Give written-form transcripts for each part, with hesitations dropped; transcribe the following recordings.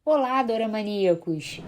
Olá, doramaníacos!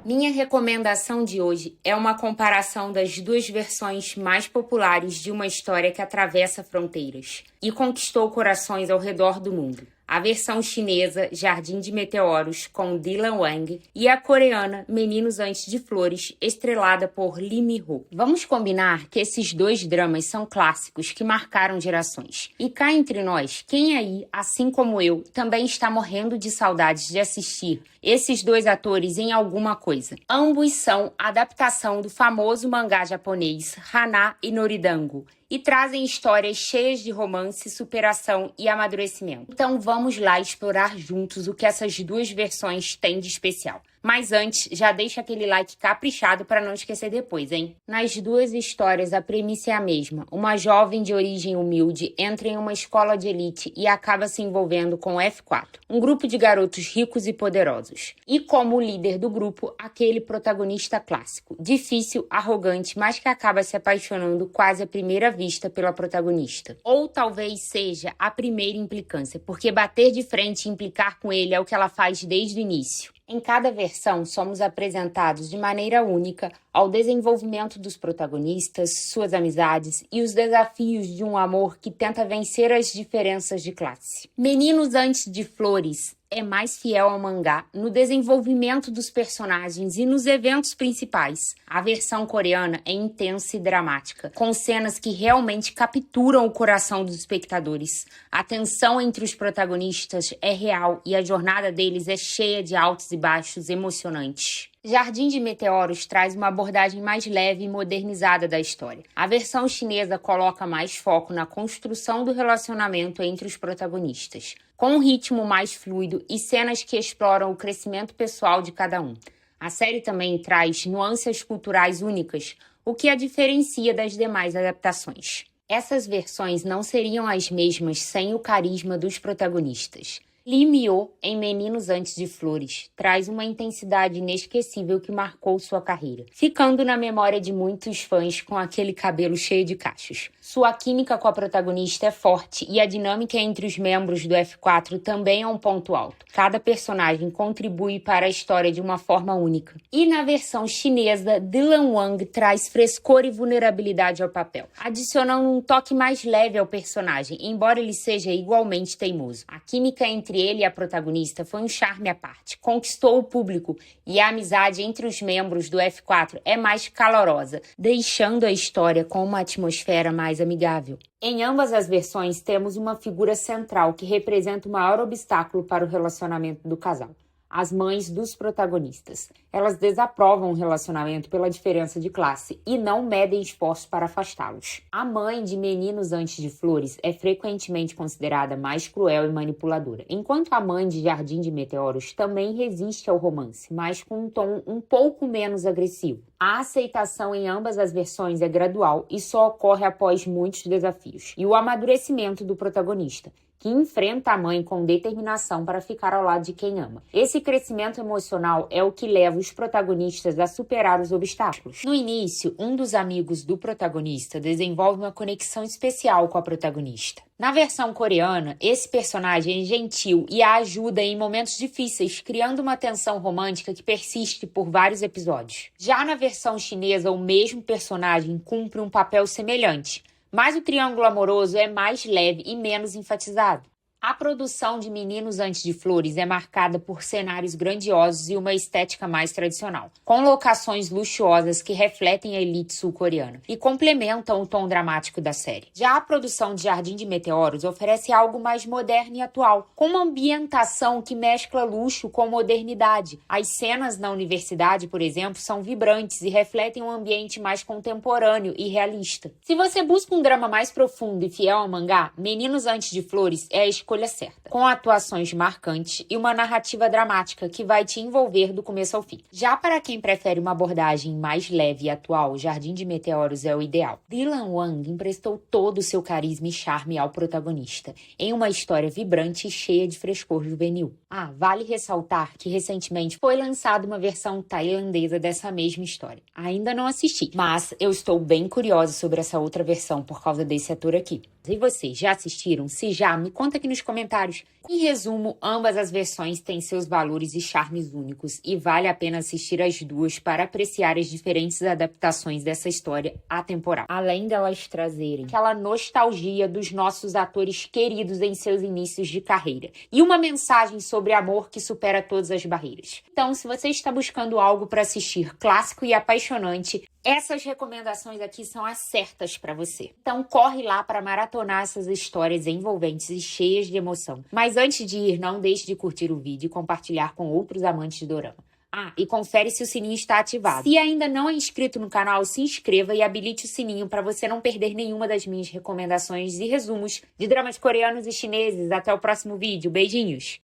Minha recomendação de hoje é uma comparação das duas versões mais populares de uma história que atravessa fronteiras e conquistou corações ao redor do mundo. A versão chinesa, Jardim de Meteoros, com Dylan Wang, e a coreana, Meninos Antes de Flores, estrelada por Lee Mi-ho. Vamos combinar que esses dois dramas são clássicos que marcaram gerações. E cá entre nós, quem aí, assim como eu, também está morrendo de saudades de assistir esses dois atores em alguma coisa? Ambos são adaptação do famoso mangá japonês Hana e Noridango, e trazem histórias cheias de romance, superação e amadurecimento. Então vamos lá explorar juntos o que essas duas versões têm de especial. Mas antes, já deixa aquele like caprichado para não esquecer depois, hein? Nas duas histórias, a premissa é a mesma. Uma jovem de origem humilde entra em uma escola de elite e acaba se envolvendo com o F4, um grupo de garotos ricos e poderosos. E como líder do grupo, aquele protagonista clássico, difícil, arrogante, mas que acaba se apaixonando quase à primeira vista pela protagonista. Ou talvez seja a primeira implicância, porque bater de frente e implicar com ele é o que ela faz desde o início. Em cada versão, somos apresentados de maneira única ao desenvolvimento dos protagonistas, suas amizades e os desafios de um amor que tenta vencer as diferenças de classe. Meninos Antes de Flores é mais fiel ao mangá no desenvolvimento dos personagens e nos eventos principais. A versão coreana é intensa e dramática, com cenas que realmente capturam o coração dos espectadores. A tensão entre os protagonistas é real e a jornada deles é cheia de altos e baixos emocionantes. Jardim de Meteoros traz uma abordagem mais leve e modernizada da história. A versão chinesa coloca mais foco na construção do relacionamento entre os protagonistas, com um ritmo mais fluido e cenas que exploram o crescimento pessoal de cada um. A série também traz nuances culturais únicas, o que a diferencia das demais adaptações. Essas versões não seriam as mesmas sem o carisma dos protagonistas. Lee Mi-ho, em Meninos Antes de Flores, traz uma intensidade inesquecível que marcou sua carreira, ficando na memória de muitos fãs com aquele cabelo cheio de cachos. Sua química com a protagonista é forte e a dinâmica entre os membros do F4 também é um ponto alto. Cada personagem contribui para a história de uma forma única. E na versão chinesa, Dylan Wang traz frescor e vulnerabilidade ao papel, adicionando um toque mais leve ao personagem, embora ele seja igualmente teimoso. A química entre ele e a protagonista foi um charme à parte, conquistou o público e a amizade entre os membros do F4 é mais calorosa, deixando a história com uma atmosfera mais amigável. Em ambas as versões temos uma figura central que representa o maior obstáculo para o relacionamento do casal: as mães dos protagonistas. Elas desaprovam o relacionamento pela diferença de classe e não medem esforços para afastá-los. A mãe de Meninos Antes de Flores é frequentemente considerada mais cruel e manipuladora, enquanto a mãe de Jardim de Meteoros também resiste ao romance, mas com um tom um pouco menos agressivo. A aceitação em ambas as versões é gradual e só ocorre após muitos desafios. E o amadurecimento do protagonista, que enfrenta a mãe com determinação para ficar ao lado de quem ama. Esse crescimento emocional é o que leva os protagonistas a superar os obstáculos. No início, um dos amigos do protagonista desenvolve uma conexão especial com a protagonista. Na versão coreana, esse personagem é gentil e a ajuda em momentos difíceis, criando uma tensão romântica que persiste por vários episódios. Já na versão chinesa, o mesmo personagem cumpre um papel semelhante, mas o triângulo amoroso é mais leve e menos enfatizado. A produção de Meninos Antes de Flores é marcada por cenários grandiosos e uma estética mais tradicional, com locações luxuosas que refletem a elite sul-coreana e complementam o tom dramático da série. Já a produção de Jardim de Meteoros oferece algo mais moderno e atual, com uma ambientação que mescla luxo com modernidade. As cenas na universidade, por exemplo, são vibrantes e refletem um ambiente mais contemporâneo e realista. Se você busca um drama mais profundo e fiel ao mangá, Meninos Antes de Flores é a escolha certa, com atuações marcantes e uma narrativa dramática que vai te envolver do começo ao fim. Já para quem prefere uma abordagem mais leve e atual, Jardim de Meteoros é o ideal. Dylan Wang emprestou todo o seu carisma e charme ao protagonista, em uma história vibrante e cheia de frescor juvenil. Vale ressaltar que recentemente foi lançada uma versão tailandesa dessa mesma história. Ainda não assisti, mas eu estou bem curiosa sobre essa outra versão por causa desse ator aqui. E vocês já assistiram? Se já, me conta aqui nos comentários. clássico. Em resumo, ambas as versões têm seus valores e charmes únicos e vale a pena assistir as duas para apreciar as diferentes adaptações dessa história atemporal. Além delas trazerem aquela nostalgia dos nossos atores queridos em seus inícios de carreira e uma mensagem sobre amor que supera todas as barreiras. Então, se você está buscando algo para assistir clássico e apaixonante, essas recomendações aqui são as certas para você. Então corre lá para maratonar essas histórias envolventes e cheias de emoção. Mas antes de ir, não deixe de curtir o vídeo e compartilhar com outros amantes de dorama. E confere se o sininho está ativado. Se ainda não é inscrito no canal, se inscreva e habilite o sininho para você não perder nenhuma das minhas recomendações e resumos de dramas coreanos e chineses. Até o próximo vídeo. Beijinhos!